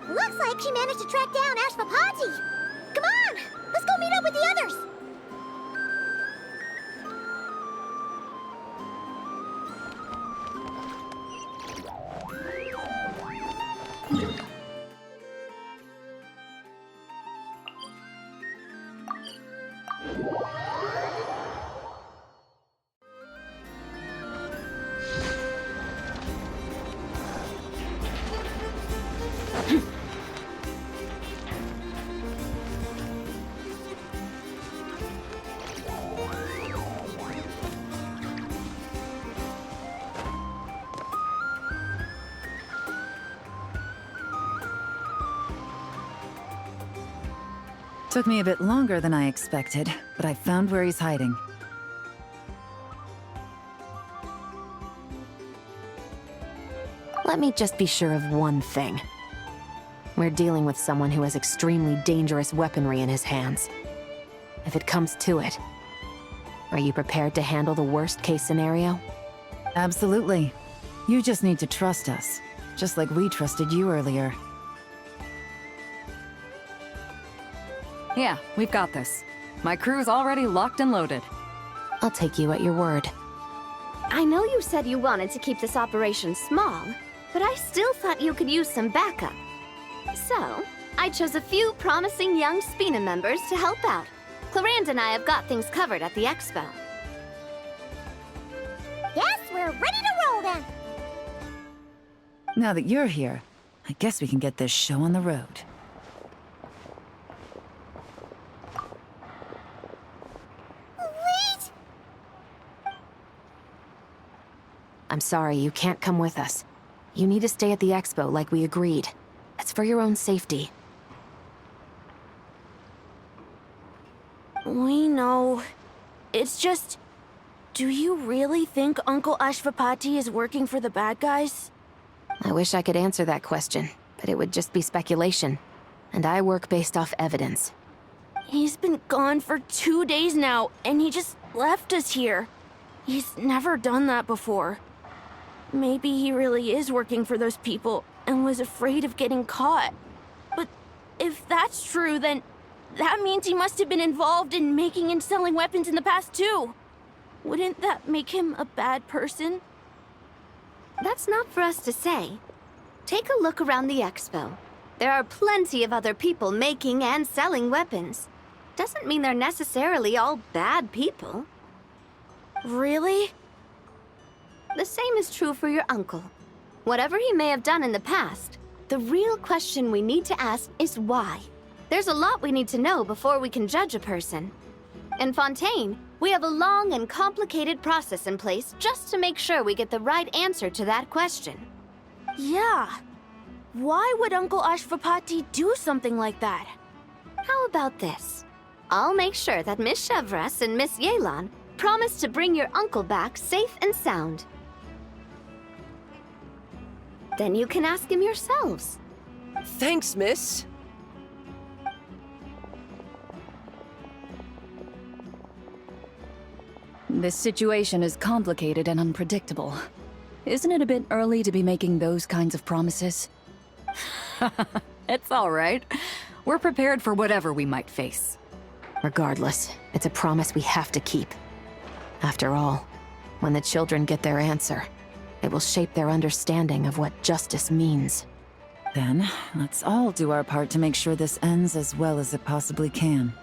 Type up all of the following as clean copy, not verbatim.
Looks like she managed to track down Ashvapati. Come on, let's go meet up with the others. Took me a bit longer than I expected, but I found where he's hiding. Let me just be sure of one thing. We're dealing with someone who has extremely dangerous weaponry in his hands. If it comes to it, are you prepared to handle the worst-case scenario? Absolutely. You just need to trust us, just like we trusted you earlier. Yeah, we've got this. My crew's already locked and loaded. I'll take you at your word. I know you said you wanted to keep this operation small, but I still thought you could use some backup. So, I chose a few promising young Spina members to help out. Clarand and I have got things covered at the expo. Yes, we're ready to roll then! Now that you're here, I guess we can get this show on the road. Wait! I'm sorry, you can't come with us. You need to stay at the expo like we agreed. It's for your own safety. We know. It's just... Do you really think Uncle Ashvapati is working for the bad guys? I wish I could answer that question, but it would just be speculation. And I work based off evidence. He's been gone for 2 days now, and he just left us here. He's never done that before. Maybe he really is working for those people and was afraid of getting caught. But if that's true, then that means he must have been involved in making and selling weapons in the past too. Wouldn't that make him a bad person? That's not for us to say. Take a look around the expo. There are plenty of other people making and selling weapons. Doesn't mean they're necessarily all bad people. Really? The same is true for your uncle. Whatever he may have done in the past, the real question we need to ask is why. There's a lot we need to know before we can judge a person. In Fontaine, we have a long and complicated process in place just to make sure we get the right answer to that question. Yeah. Why would Uncle Ashvapati do something like that? How about this? I'll make sure that Miss Chevras and Miss Yelan promise to bring your uncle back safe and sound. Then you can ask him yourselves. Thanks, miss. This situation is complicated and unpredictable. Isn't it a bit early to be making those kinds of promises? It's all right. We're prepared for whatever we might face. Regardless, it's a promise we have to keep. After all, when the children get their answer, it will shape their understanding of what justice means. Then, let's all do our part to make sure this ends as well as it possibly can.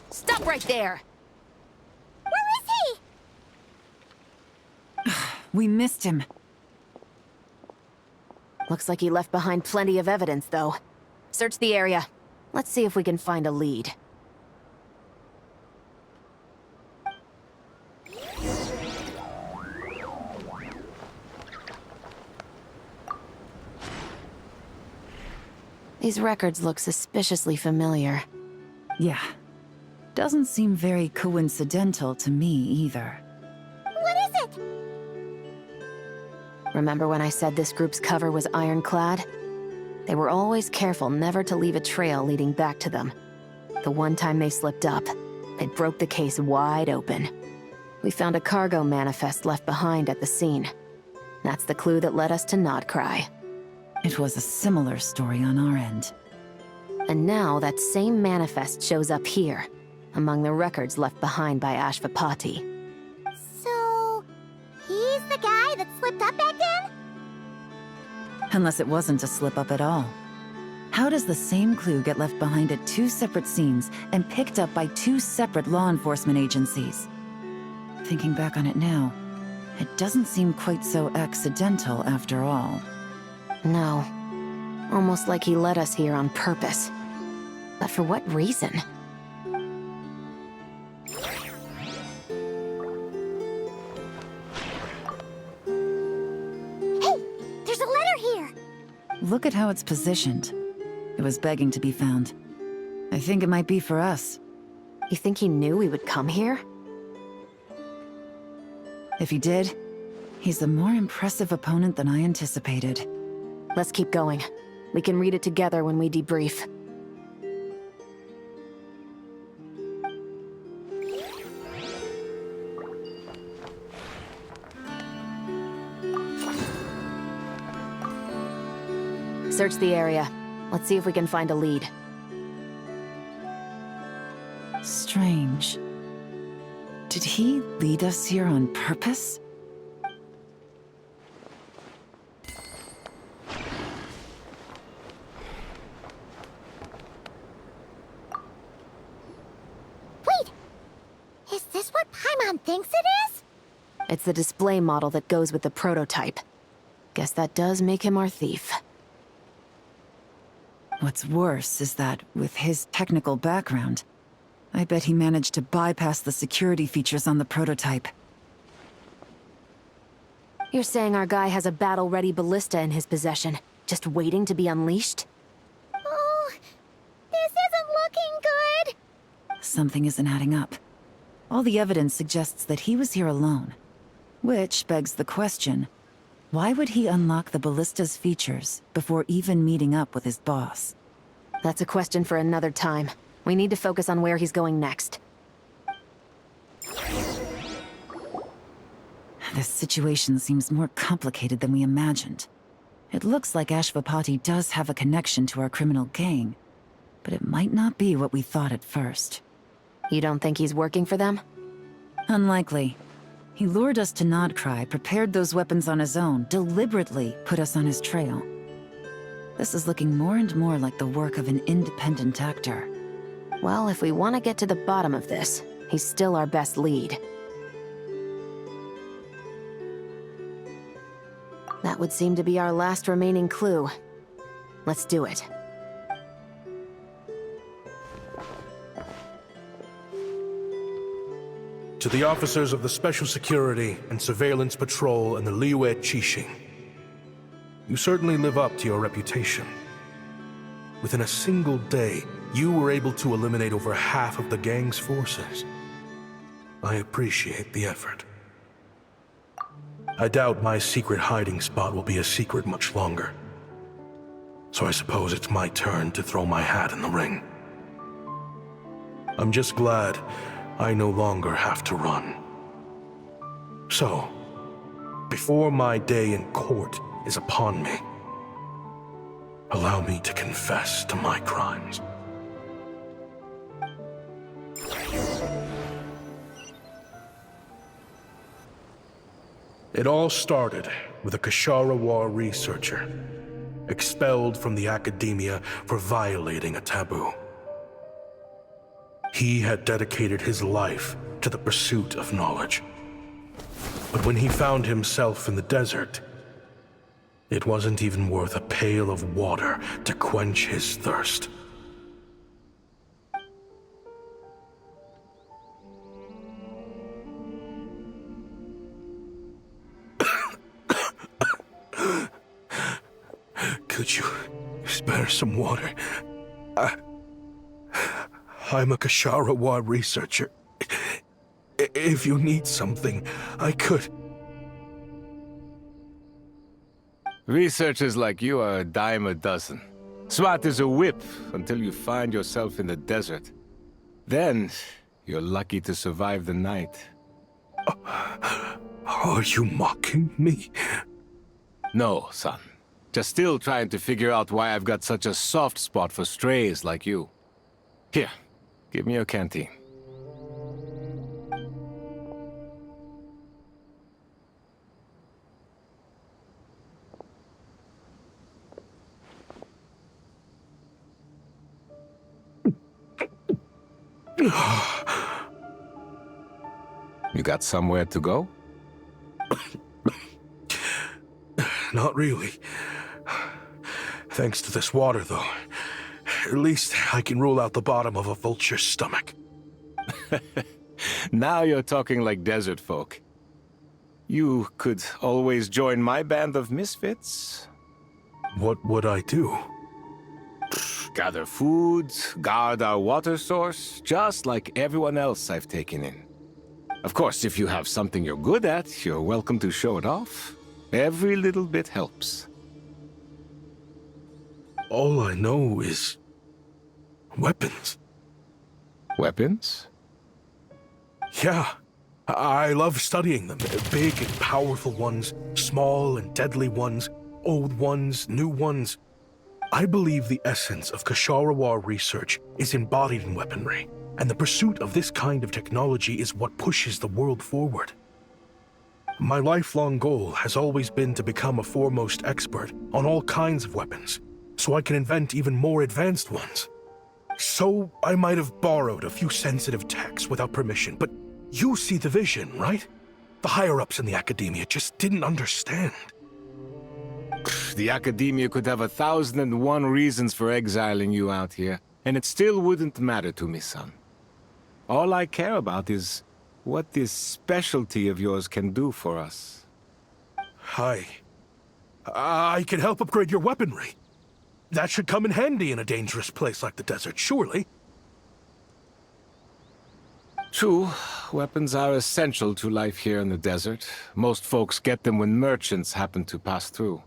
Stop right there! Where is he? We missed him. Looks like he left behind plenty of evidence, though. Search the area. Let's see if we can find a lead. These records look suspiciously familiar. Yeah. Doesn't seem very coincidental to me either. What is it? Remember when I said this group's cover was ironclad? They were always careful never to leave a trail leading back to them. The one time they slipped up, it broke the case wide open. We found a cargo manifest left behind at the scene. That's the clue that led us to Nodcry. It was a similar story on our end. And now that same manifest shows up here, among the records left behind by Ashvapati. So, he's the guy that slipped up again? Unless it wasn't a slip-up at all. How does the same clue get left behind at two separate scenes and picked up by two separate law enforcement agencies? Thinking back on it now, it doesn't seem quite so accidental after all. No. Almost like he led us here on purpose. But for what reason? Hey, there's a letter here. Look at how it's positioned. It was begging to be found. I think it might be for us. You think he knew we would come here? If he did, he's a more impressive opponent than I anticipated. Let's keep going. We can read it together when we debrief. Search the area. Let's see if we can find a lead. Strange. Did he lead us here on purpose? Wait! Is this what Paimon thinks it is? It's the display model that goes with the prototype. Guess that does make him our thief. What's worse is that, with his technical background, I bet he managed to bypass the security features on the prototype. You're saying our guy has a battle-ready ballista in his possession, just waiting to be unleashed? Oh, this isn't looking good. Something isn't adding up. All the evidence suggests that he was here alone. Which begs the question, why would he unlock the ballista's features before even meeting up with his boss? That's a question for another time. We need to focus on where he's going next. This situation seems more complicated than we imagined. It looks like Ashvapati does have a connection to our criminal gang, but it might not be what we thought at first. You don't think he's working for them? Unlikely. He lured us to Nodcry, prepared those weapons on his own, deliberately put us on his trail. This is looking more and more like the work of an independent actor. Well, if we want to get to the bottom of this, he's still our best lead. That would seem to be our last remaining clue. Let's do it. To the officers of the Special Security and Surveillance Patrol and the Liyue Qixing, you certainly live up to your reputation. Within a single day, you were able to eliminate over half of the gang's forces. I appreciate the effort. I doubt my secret hiding spot will be a secret much longer. So I suppose it's my turn to throw my hat in the ring. I'm just glad I no longer have to run. So, before my day in court is upon me, allow me to confess to my crimes. It all started with a Kshatriya researcher, expelled from the academia for violating a taboo. He had dedicated his life to the pursuit of knowledge. But when he found himself in the desert, it wasn't even worth a pail of water to quench his thirst. Could you spare some water? I'm a Kshatriya researcher. If you need something, I could. Researchers like you are a dime a dozen. Smart as a whip until you find yourself in the desert. Then, you're lucky to survive the night. Are you mocking me? No, son. Just still trying to figure out why I've got such a soft spot for strays like you. Here, give me your canteen. You got somewhere to go? Not really. Thanks to this water, though. At least I can rule out the bottom of a vulture's stomach. Now you're talking like desert folk. You could always join my band of misfits. What would I do? Gather food, guard our water source, just like everyone else I've taken in. Of course, if you have something you're good at, you're welcome to show it off. Every little bit helps. All I know is weapons. Weapons? Yeah, I love studying them. Big and powerful ones, small and deadly ones, old ones, new ones. I believe the essence of Kshatriya research is embodied in weaponry, and the pursuit of this kind of technology is what pushes the world forward. My lifelong goal has always been to become a foremost expert on all kinds of weapons, so I can invent even more advanced ones. So I might have borrowed a few sensitive techs without permission, but you see the vision, right? The higher-ups in the academia just didn't understand. The academia could have 1,001 reasons for exiling you out here, and it still wouldn't matter to me, son. All I care about is what this specialty of yours can do for us. I can help upgrade your weaponry. That should come in handy in a dangerous place like the desert, surely. True, weapons are essential to life here in the desert. Most folks get them when merchants happen to pass through.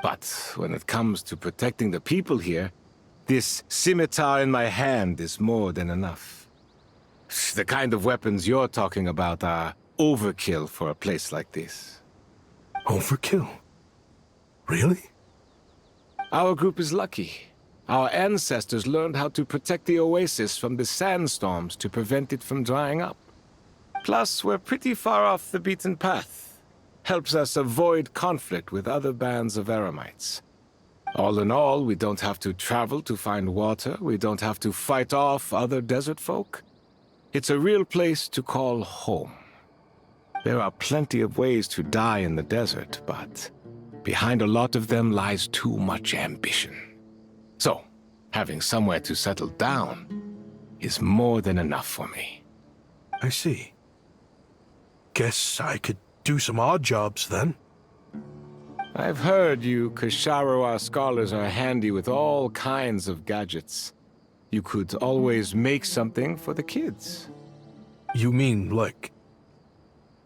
But when it comes to protecting the people here, this scimitar in my hand is more than enough. The kind of weapons you're talking about are overkill for a place like this. Overkill? Really? Our group is lucky. Our ancestors learned how to protect the oasis from the sandstorms to prevent it from drying up. Plus, we're pretty far off the beaten path. Helps us avoid conflict with other bands of Eremites. All in all, we don't have to travel to find water, we don't have to fight off other desert folk. It's a real place to call home. There are plenty of ways to die in the desert, but behind a lot of them lies too much ambition. So, having somewhere to settle down is more than enough for me. I see. Guess I could do some odd jobs then. I've heard you Kshatriya scholars are handy with all kinds of gadgets. You could always make something for the kids. You mean, like,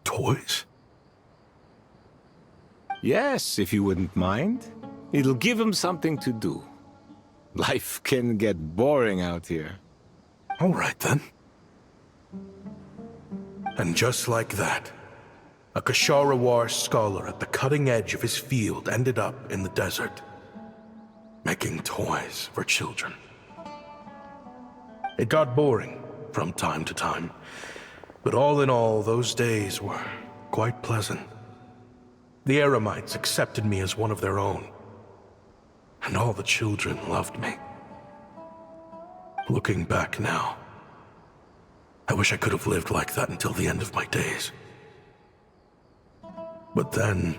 toys? Yes, if you wouldn't mind. It'll give them something to do. Life can get boring out here. All right, then. And just like that, A Kashara War scholar at the cutting edge of his field ended up in the desert, making toys for children. It got boring from time to time, but all in all, those days were quite pleasant. The Eremites accepted me as one of their own, and all the children loved me. Looking back now, I wish I could have lived like that until the end of my days. But then,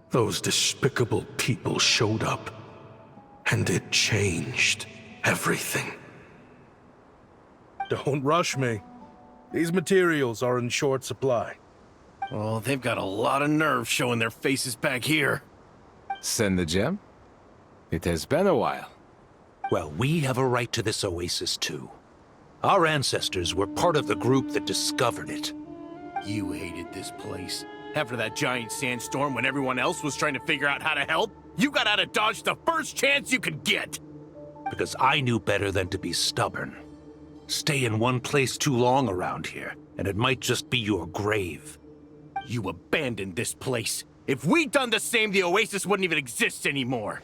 those despicable people showed up, and it changed everything. Don't rush me. These materials are in short supply. Oh, they've got a lot of nerve showing their faces back here. Send the gem? It has been a while. Well, we have a right to this oasis too. Our ancestors were part of the group that discovered it. You hated this place. After that giant sandstorm when everyone else was trying to figure out how to help, you got out of Dodge the first chance you could get. Because I knew better than to be stubborn. Stay in one place too long around here, and it might just be your grave. You abandoned this place. If we'd done the same, the oasis wouldn't even exist anymore.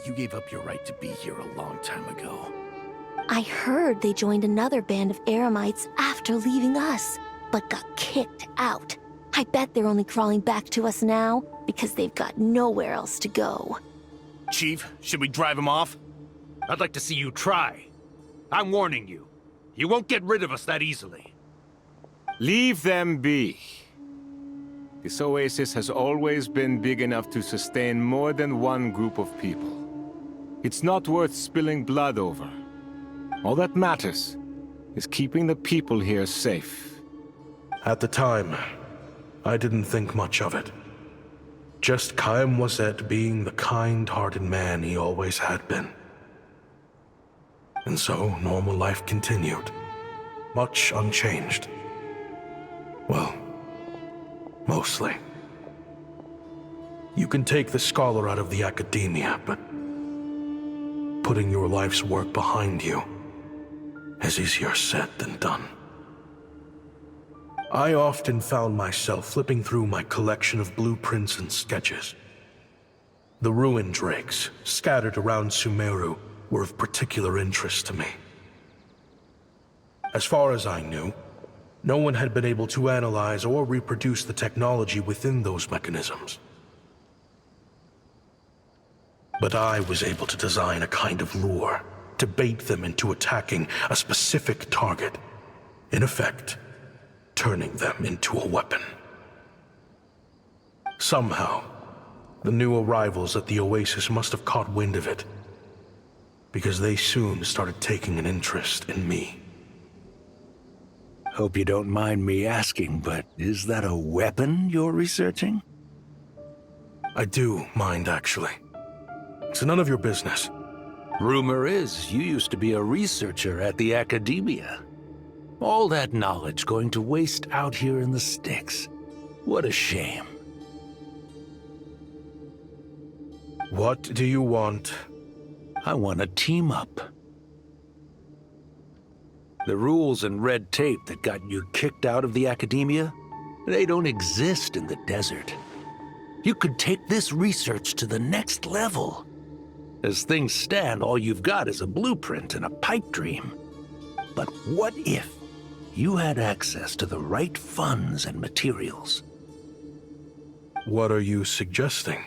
You gave up your right to be here a long time ago. I heard they joined another band of Eremites after leaving us, but got kicked out. I bet they're only crawling back to us now because they've got nowhere else to go. Chief, should we drive him off? I'd like to see you try. I'm warning you. You won't get rid of us that easily. Leave them be. This oasis has always been big enough to sustain more than one group of people. It's not worth spilling blood over. All that matters is keeping the people here safe. At the time, I didn't think much of it. Just Chaim Wazet being the kind-hearted man he always had been. And so, normal life continued, much unchanged. Well, mostly. You can take the scholar out of the academia, but putting your life's work behind you is easier said than done. I often found myself flipping through my collection of blueprints and sketches. The ruin drakes scattered around Sumeru were of particular interest to me. As far as I knew, no one had been able to analyze or reproduce the technology within those mechanisms. But I was able to design a kind of lure to bait them into attacking a specific target, in effect, turning them into a weapon. Somehow, the new arrivals at the oasis must have caught wind of it, because they soon started taking an interest in me. Hope you don't mind me asking, but is that a weapon you're researching? I do mind, actually. It's none of your business. Rumor is you used to be a researcher at the academia. All that knowledge going to waste out here in the sticks. What a shame. What do you want? I want to team up. The rules and red tape that got you kicked out of the academia, they don't exist in the desert. You could take this research to the next level. As things stand, all you've got is a blueprint and a pipe dream. But what if you had access to the right funds and materials? What are you suggesting?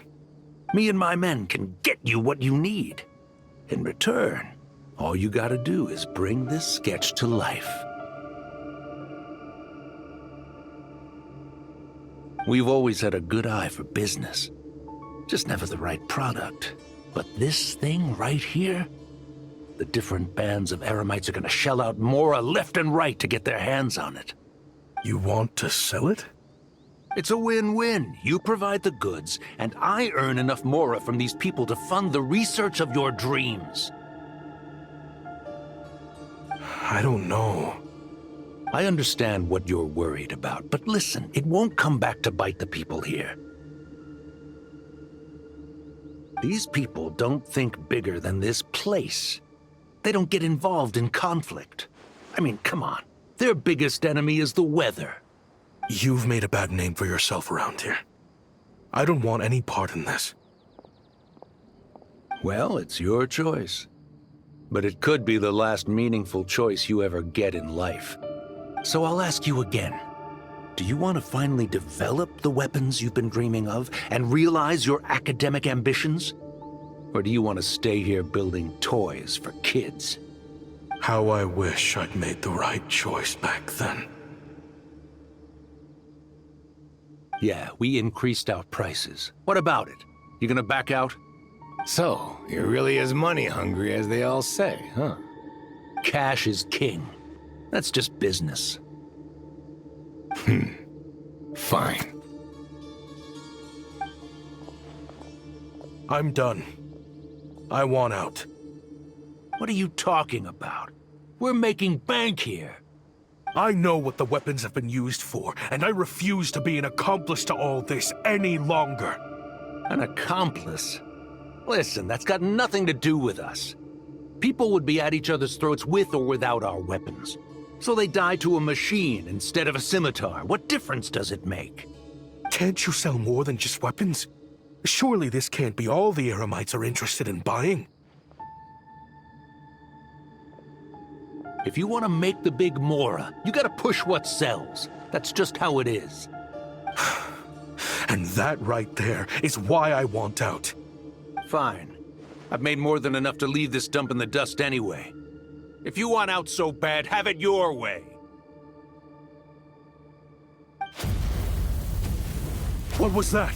Me and my men can get you what you need. In return, all you gotta do is bring this sketch to life. We've always had a good eye for business, just never the right product. But this thing right here, the different bands of Eremites are gonna shell out Mora left and right to get their hands on it. You want to sell it? It's a win-win. You provide the goods, and I earn enough Mora from these people to fund the research of your dreams. I don't know. I understand what you're worried about, but listen, it won't come back to bite the people here. These people don't think bigger than this place. They don't get involved in conflict. I mean, come on. Their biggest enemy is the weather. You've made a bad name for yourself around here. I don't want any part in this. Well, it's your choice. But it could be the last meaningful choice you ever get in life. So I'll ask you again. Do you want to finally develop the weapons you've been dreaming of and realize your academic ambitions? Or do you want to stay here building toys for kids? How I wish I'd made the right choice back then. Yeah, we increased our prices. What about it? You gonna back out? So, you're really as money hungry as they all say, huh? Cash is king. That's just business. Fine. I'm done. I want out. What are you talking about? We're making bank here. I know what the weapons have been used for, and I refuse to be an accomplice to all this any longer. An accomplice? Listen, that's got nothing to do with us. People would be at each other's throats with or without our weapons. So they die to a machine instead of a scimitar. What difference does it make? Can't you sell more than just weapons? Surely this can't be all the Eremites are interested in buying. If you want to make the big Mora, you gotta push what sells. That's just how it is. And that right there is why I want out. Fine. I've made more than enough to leave this dump in the dust anyway. If you want out so bad, have it your way. What was that?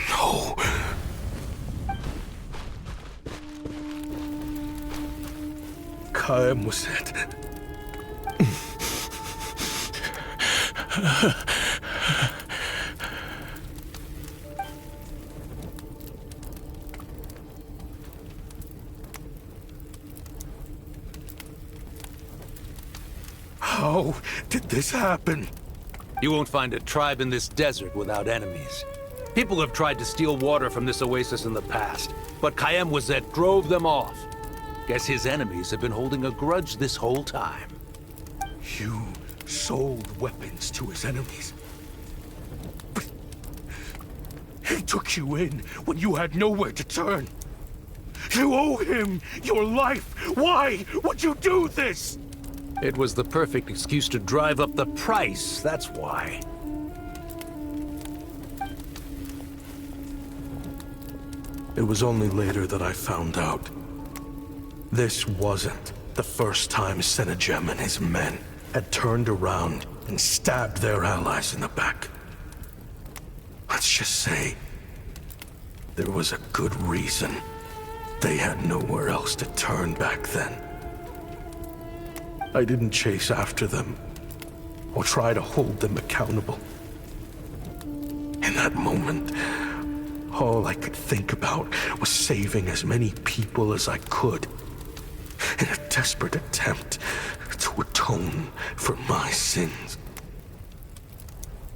No. Kaem was it. How did this happen? You won't find a tribe in this desert without enemies. People have tried to steal water from this oasis in the past, but Kaem Wazet drove them off. Guess his enemies have been holding a grudge this whole time. You sold weapons to his enemies. But he took you in when you had nowhere to turn. You owe him your life. Why would you do this? It was the perfect excuse to drive up the price, that's why. It was only later that I found out. This wasn't the first time Senegem and his men had turned around and stabbed their allies in the back. Let's just say, there was a good reason they had nowhere else to turn back then. I didn't chase after them or try to hold them accountable. In that moment, all I could think about was saving as many people as I could in a desperate attempt to atone for my sins.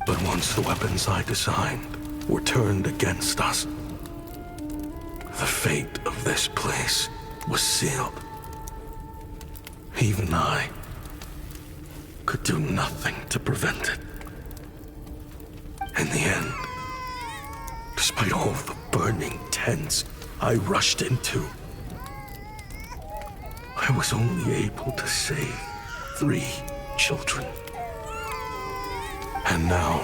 But once the weapons I designed were turned against us, the fate of this place was sealed. Even I could do nothing to prevent it. In the end, despite all the burning tents I rushed into, I was only able to save 3 children. And now,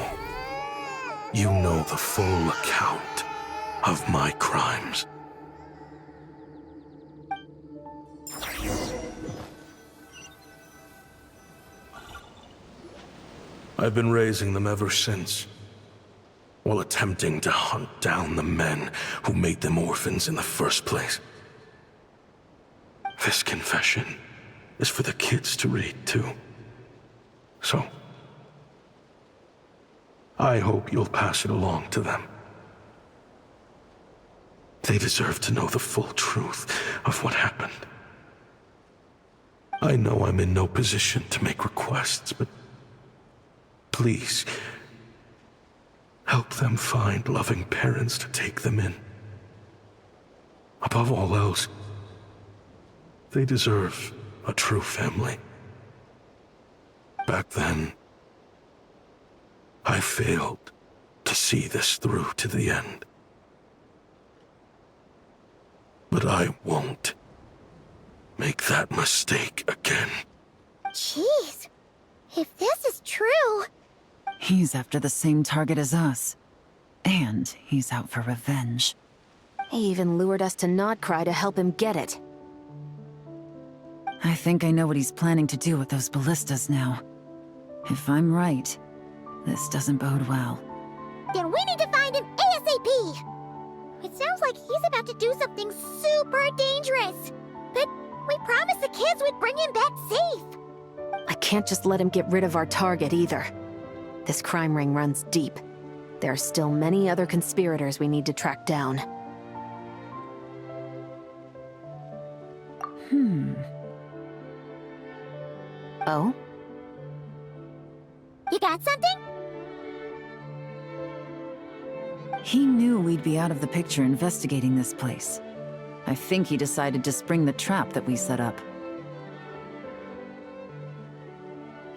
you know the full account of my crimes. I've been raising them ever since, while attempting to hunt down the men who made them orphans in the first place. This confession is for the kids to read, too. So, I hope you'll pass it along to them. They deserve to know the full truth of what happened. I know I'm in no position to make requests, but please, Help them find loving parents to take them in. Above all else, they deserve a true family. Back then, I failed to see this through to the end. But I won't make that mistake again. Jeez, if this is true... He's after the same target as us. And he's out for revenge. He even lured us to Notcry to help him get it. I think I know what he's planning to do with those ballistas now. If I'm right, this doesn't bode well. Then we need to find him ASAP! It sounds like he's about to do something super dangerous. But we promised the kids we'd bring him back safe. I can't just let him get rid of our target either. This crime ring runs deep. There are still many other conspirators we need to track down. Oh? You got something? He knew we'd be out of the picture investigating this place. I think he decided to spring the trap that we set up.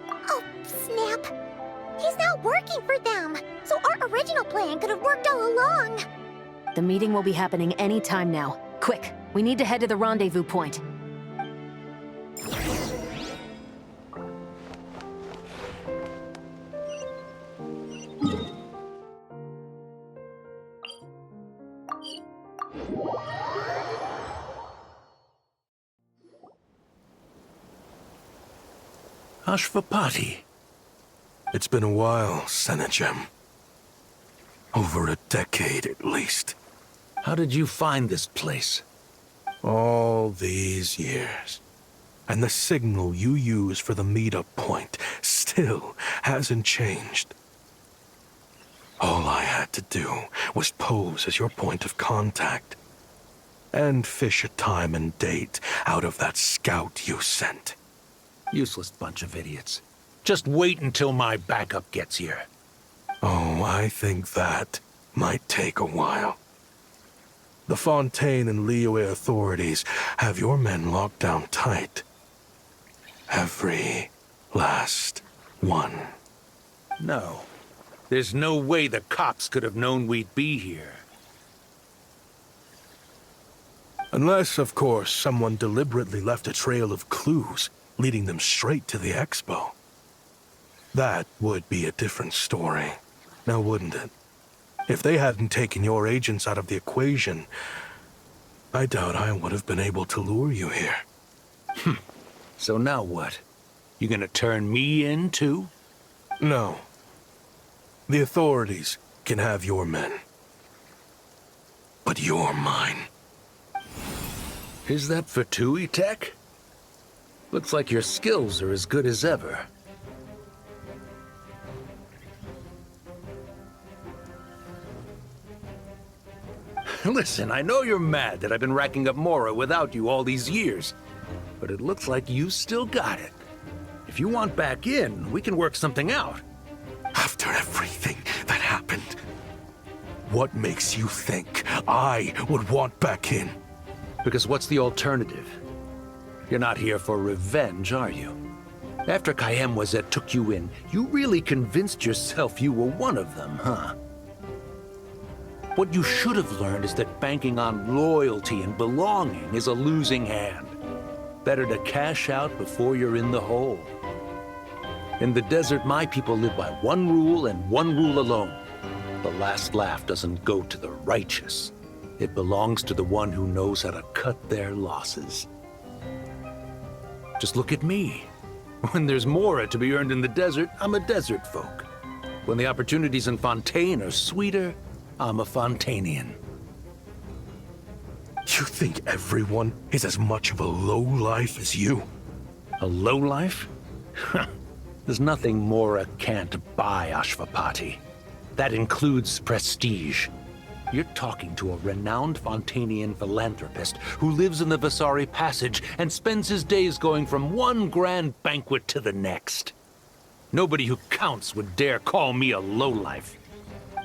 Oh, snap. He's not working for them. So our original plan could have worked all along. The meeting will be happening any time now. Quick, we need to head to the rendezvous point. Ashvapati. It's been a while, Senegem. Over a decade at least. How did you find this place? All these years. And the signal you use for the meetup point still hasn't changed. All I had to do was pose as your point of contact. And fish a time and date out of that scout you sent. Useless bunch of idiots. Just wait until my backup gets here. Oh, I think that might take a while. The Fontaine and Liyue authorities have your men locked down tight. Every last one. No. There's no way the cops could have known we'd be here. Unless, of course, someone deliberately left a trail of clues, leading them straight to the expo. That would be a different story, now wouldn't it? If they hadn't taken your agents out of the equation, I doubt I would have been able to lure you here. So now what? You gonna turn me in, too? No. The authorities can have your men. But you're mine. Is that for Tui Tech? Looks like your skills are as good as ever. Listen, I know you're mad that I've been racking up Mora without you all these years, but it looks like you still got it. If you want back in, we can work something out. After everything that happened, what makes you think I would want back in? Because what's the alternative? You're not here for revenge, are you? After Kayemwazet took you in, you really convinced yourself you were one of them, huh? What you should have learned is that banking on loyalty and belonging is a losing hand. Better to cash out before you're in the hole. In the desert, my people live by one rule and one rule alone. The last laugh doesn't go to the righteous. It belongs to the one who knows how to cut their losses. Just look at me. When there's Mora to be earned in the desert, I'm a desert folk. When the opportunities in Fontaine are sweeter, I'm a Fontanian. You think everyone is as much of a lowlife as you? A lowlife? There's nothing Mora can't buy, Ashvapati. That includes prestige. You're talking to a renowned Fontanian philanthropist who lives in the Vasari Passage and spends his days going from one grand banquet to the next. Nobody who counts would dare call me a lowlife.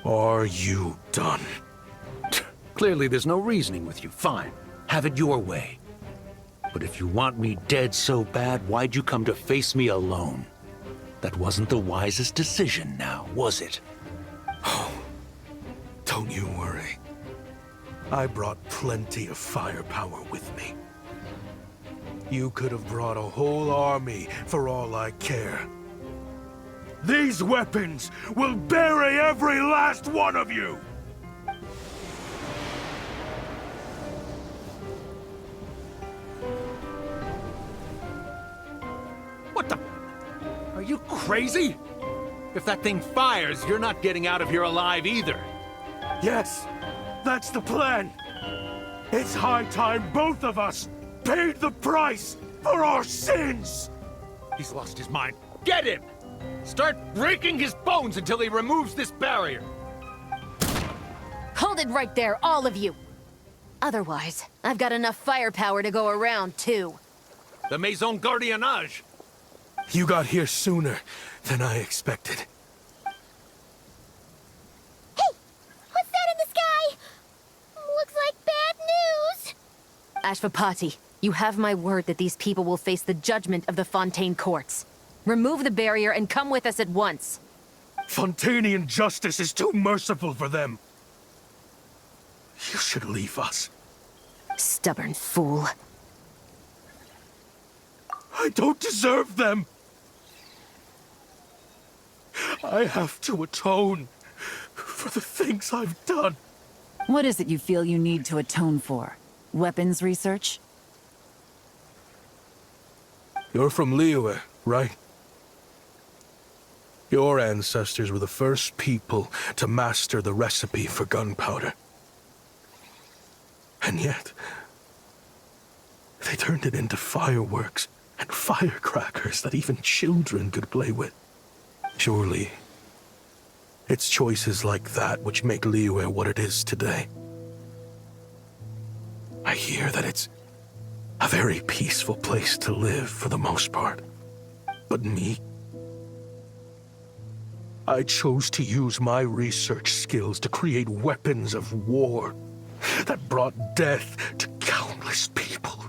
Are you done? Clearly there's no reasoning with you. Fine. Have it your way. But if you want me dead so bad, why'd you come to face me alone? That wasn't the wisest decision now, was it? Oh, don't you worry. I brought plenty of firepower with me. You could have brought a whole army for all I care. These weapons will bury every last one of you! What the? Are you crazy? If that thing fires, you're not getting out of here alive either. Yes, that's the plan. It's high time both of us paid the price for our sins! He's lost his mind. Get him! Start breaking his bones until he removes this barrier. Hold it right there, all of you! Otherwise, I've got enough firepower to go around, too. The Maison Gardiennage. You got here sooner than I expected. Hey! What's that in the sky? Looks like bad news! Ashvapati, you have my word that these people will face the judgment of the Fontaine courts. Remove the barrier and come with us at once. Fontanian justice is too merciful for them. You should leave us. Stubborn fool. I don't deserve them. I have to atone for the things I've done. What is it you feel you need to atone for? Weapons research? You're from Liyue, right? Your ancestors were the first people to master the recipe for gunpowder. And yet, they turned it into fireworks and firecrackers that even children could play with. Surely, it's choices like that which make Liyue what it is today. I hear that it's a very peaceful place to live for the most part. But me? I chose to use my research skills to create weapons of war that brought death to countless people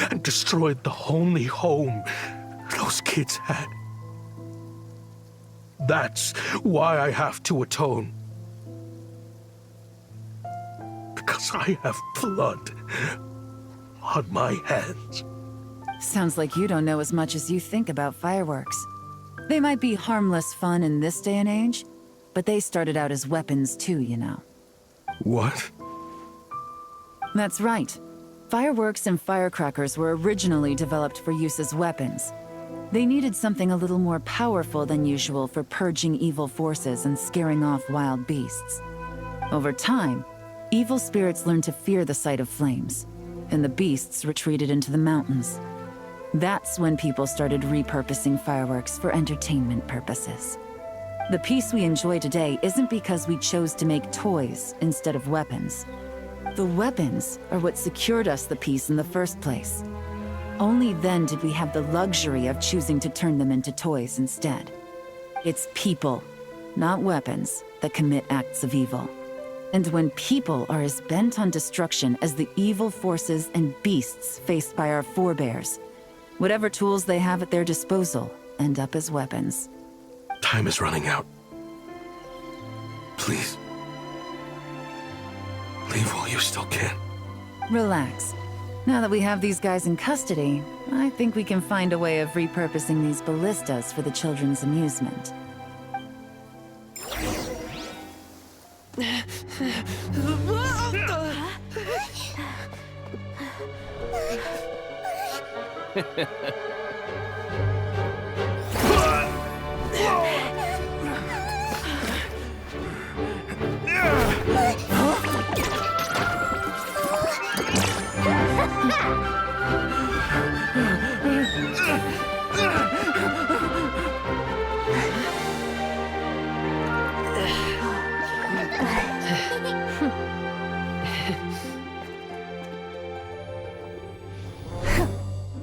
and destroyed the only home those kids had. That's why I have to atone. Because I have blood on my hands. Sounds like you don't know as much as you think about fireworks. They might be harmless fun in this day and age, but they started out as weapons too, you know. What? That's right. Fireworks and firecrackers were originally developed for use as weapons. They needed something a little more powerful than usual for purging evil forces and scaring off wild beasts. Over time, evil spirits learned to fear the sight of flames, and the beasts retreated into the mountains. That's when people started repurposing fireworks for entertainment purposes. The peace we enjoy today isn't because we chose to make toys instead of weapons. The weapons are what secured us the peace in the first place. Only then did we have the luxury of choosing to turn them into toys instead. It's people, not weapons, that commit acts of evil. And when people are as bent on destruction as the evil forces and beasts faced by our forebears, whatever tools they have at their disposal end up as weapons. Time is running out. Please. Leave while you still can. Relax. Now that we have these guys in custody, I think we can find a way of repurposing these ballistas for the children's amusement.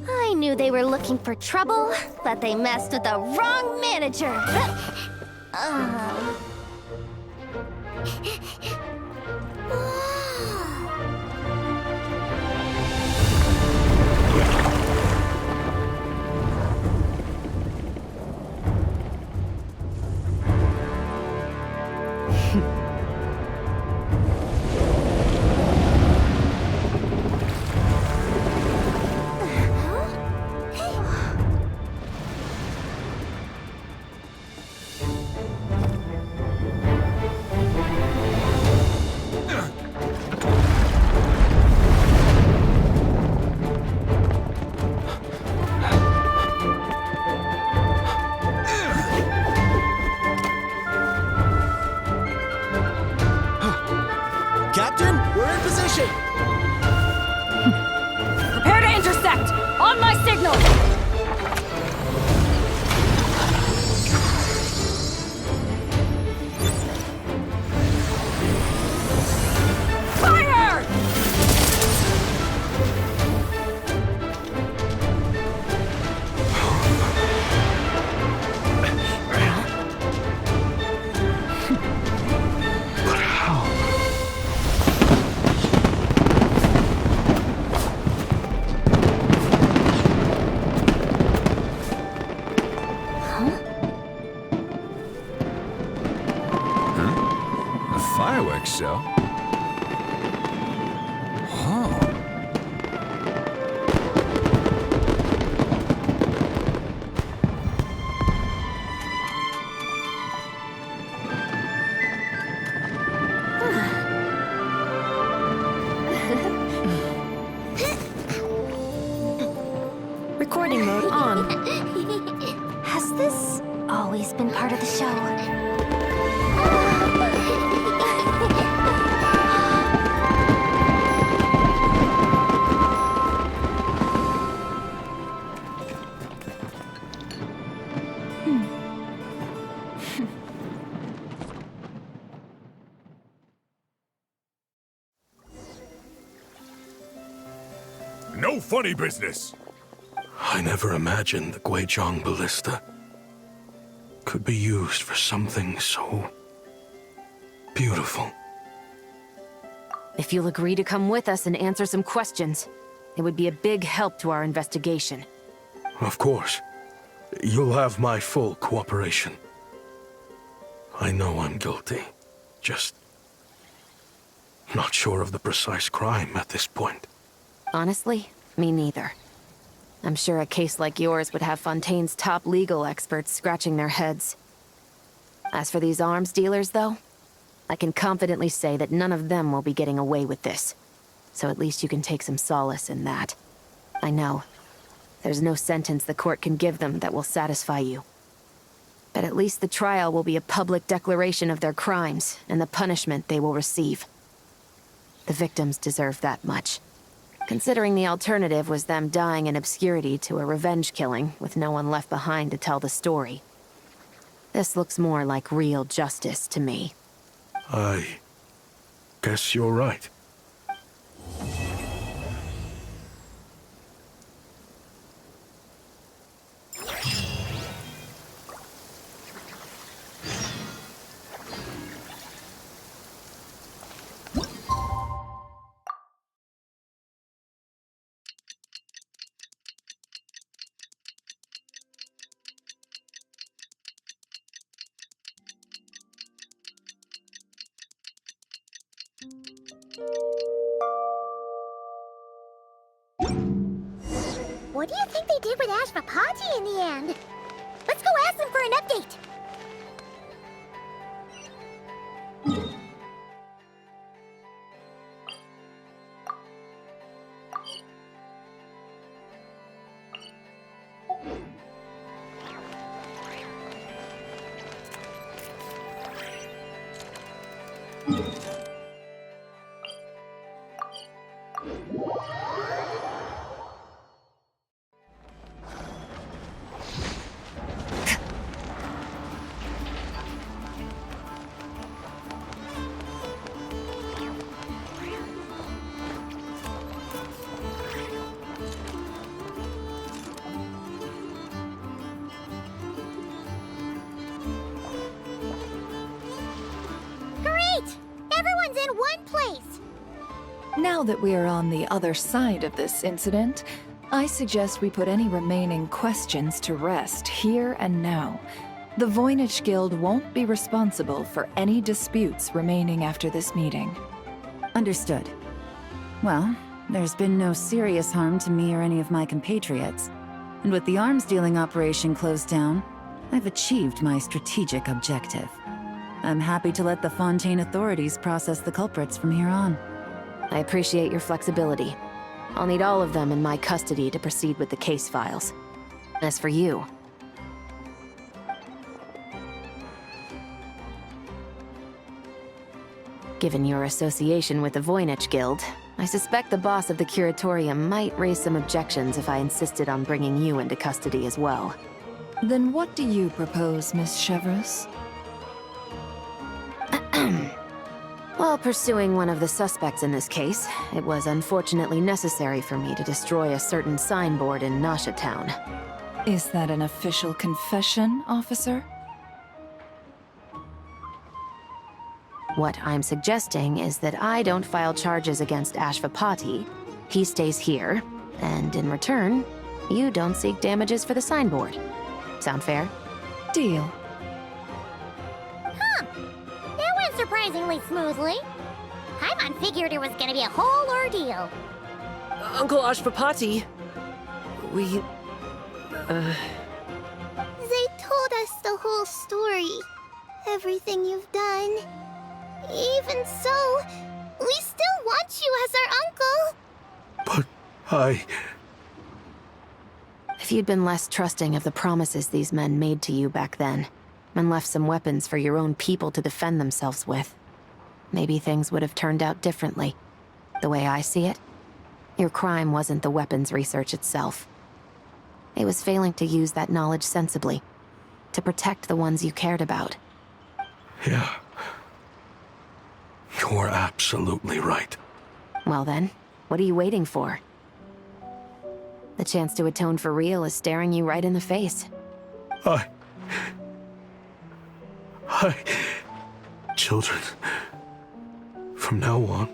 I knew they were looking for trouble, but they messed with the wrong manager. Captain, we're in position! Prepare to intercept! On my signal! Fire! But how? A fireworks show? Oh. Recording mode on. Has this always been part of the show? No funny business! I never imagined the Guizhong ballista could be used for something so beautiful. If you'll agree to come with us and answer some questions, it would be a big help to our investigation. Of course. You'll have my full cooperation. I know I'm guilty. Just not sure of the precise crime at this point. Honestly, me neither. I'm sure a case like yours would have Fontaine's top legal experts scratching their heads. As for these arms dealers, though, I can confidently say that none of them will be getting away with this. So at least you can take some solace in that. I know. There's no sentence the court can give them that will satisfy you. But at least the trial will be a public declaration of their crimes and the punishment they will receive. The victims deserve that much. Considering the alternative was them dying in obscurity to a revenge killing with no one left behind to tell the story. This looks more like real justice to me. I guess you're right. What do you think they did with Ashvapati in the end? Let's go ask them for an update! Now that we are on the other side of this incident, I suggest we put any remaining questions to rest here and now. The Voynich Guild won't be responsible for any disputes remaining after this meeting. Understood. Well, there's been no serious harm to me or any of my compatriots. And with the arms dealing operation closed down, I've achieved my strategic objective. I'm happy to let the Fontaine authorities process the culprits from here on. I appreciate your flexibility. I'll need all of them in my custody to proceed with the case files. As for you... Given your association with the Voynich Guild, I suspect the boss of the Curatorium might raise some objections if I insisted on bringing you into custody as well. Then what do you propose, Miss Chevreuse? While pursuing one of the suspects in this case, it was unfortunately necessary for me to destroy a certain signboard in Nasha Town. Is that an official confession, officer? What I'm suggesting is that I don't file charges against Ashvapati, he stays here, and in return, you don't seek damages for the signboard. Sound fair? Deal. Huh. That went surprisingly smoothly. Paimon figured it was gonna be a whole ordeal. Uncle Ashvapati, we... They told us the whole story. Everything you've done. Even so, we still want you as our uncle. But If you'd been less trusting of the promises these men made to you back then, and left some weapons for your own people to defend themselves with, maybe things would have turned out differently. The way I see it, your crime wasn't the weapons research itself. It was failing to use that knowledge sensibly, to protect the ones you cared about. yeah. You're absolutely right. Well then, what are you waiting for? The chance to atone for real is staring you right in the face. Children, from now on,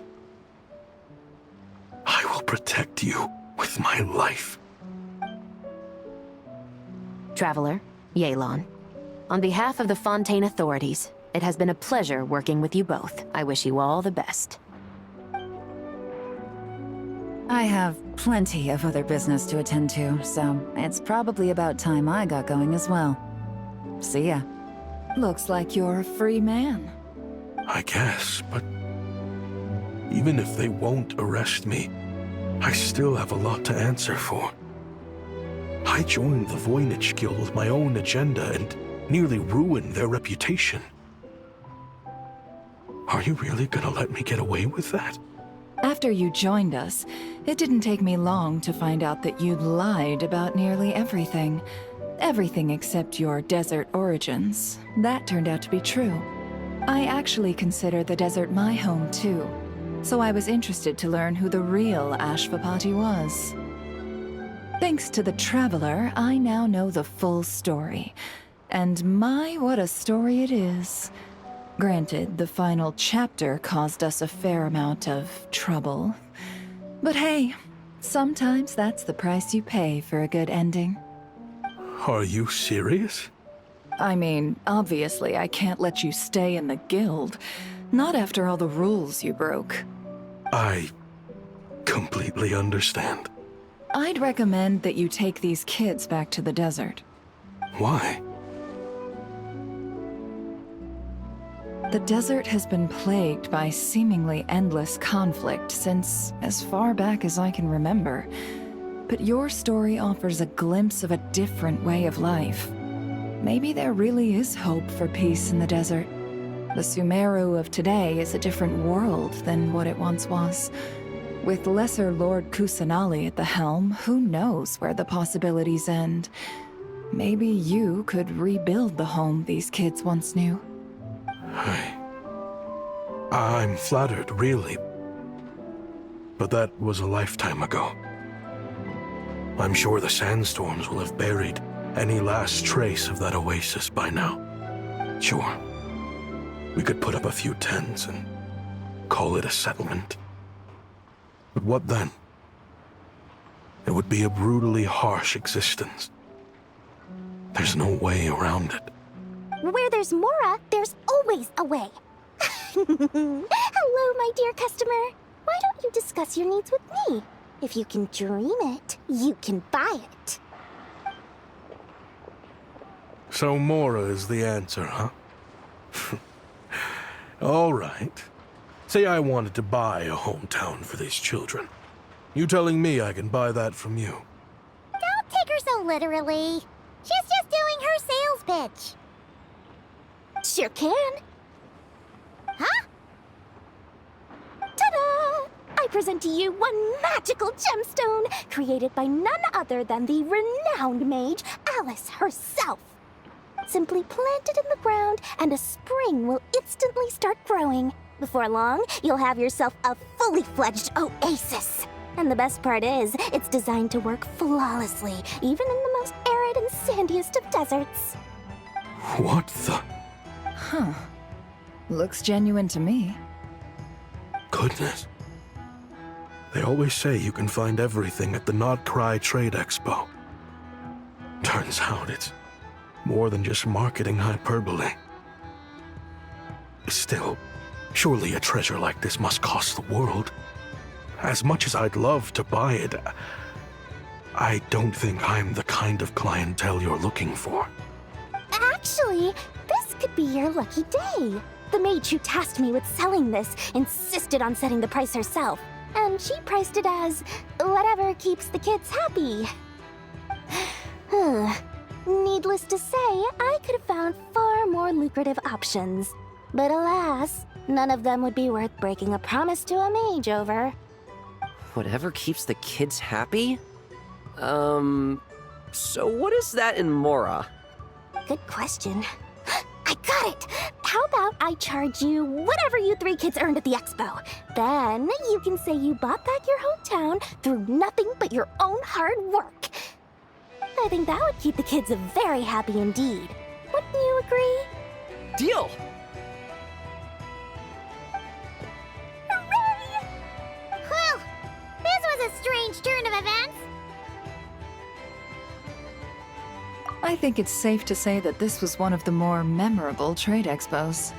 I will protect you with my life. Traveler, Yelan, on behalf of the Fontaine authorities, it has been a pleasure working with you both. I wish you all the best. I have plenty of other business to attend to, so it's probably about time I got going as well. See ya. Looks like you're a free man. I guess, but even if they won't arrest me, I still have a lot to answer for. I joined the Voynich Guild with my own agenda and nearly ruined their reputation. Are you really gonna let me get away with that? After you joined us, it didn't take me long to find out that you'd lied about nearly everything. Everything except your desert origins. That turned out to be true. I actually consider the desert my home too, so I was interested to learn who the real Ashvapati was. Thanks to the Traveler, I now know the full story. And my, what a story it is. Granted, the final chapter caused us a fair amount of trouble. But hey, sometimes that's the price you pay for a good ending. Are you serious? I mean, obviously I can't let you stay in the guild. Not after all the rules you broke. I completely understand. I'd recommend that you take these kids back to the desert. Why? The desert has been plagued by seemingly endless conflict since as far back as I can remember. But your story offers a glimpse of a different way of life. Maybe there really is hope for peace in the desert. The Sumeru of today is a different world than what it once was. With Lesser Lord Kusanali at the helm, who knows where the possibilities end? Maybe you could rebuild the home these kids once knew. I'm flattered, really. But that was a lifetime ago. I'm sure the sandstorms will have buried any last trace of that oasis by now. Sure, we could put up a few tents and call it a settlement. But what then? It would be a brutally harsh existence. There's no way around it. Where there's Mora, there's always a way. Hello, my dear customer. Why don't you discuss your needs with me? If you can dream it, you can buy it. So Mora is the answer, huh? All right. Say I wanted to buy a hometown for these children. You telling me I can buy that from you? Don't take her so literally. She's just doing her sales pitch. Sure can. Huh? Ta-da! I present to you one magical gemstone created by none other than the renowned mage Alice herself. Simply plant it in the ground and a spring will instantly start growing. Before long, you'll have yourself a fully fledged oasis. And the best part is, it's designed to work flawlessly, even in the most arid and sandiest of deserts. What the? Huh. Looks genuine to me. Goodness. They always say you can find everything at the Not Cry Trade Expo. Turns out it's more than just marketing hyperbole. Still, surely a treasure like this must cost the world. As much as I'd love to buy it, I don't think I'm the kind of clientele you're looking for. Actually, this could be your lucky day. The mage who tasked me with selling this insisted on setting the price herself, and she priced it as whatever keeps the kids happy. Needless to say, I could have found far more lucrative options. But alas, none of them would be worth breaking a promise to a mage over. Whatever keeps the kids happy? So what is that in Mora? Good question. I got it! How about I charge you whatever you three kids earned at the expo? Then you can say you bought back your hometown through nothing but your own hard work. I think that would keep the kids very happy indeed. Wouldn't you agree? Deal! Hooray! Well, this was a strange turn of events. I think it's safe to say that this was one of the more memorable trade expos.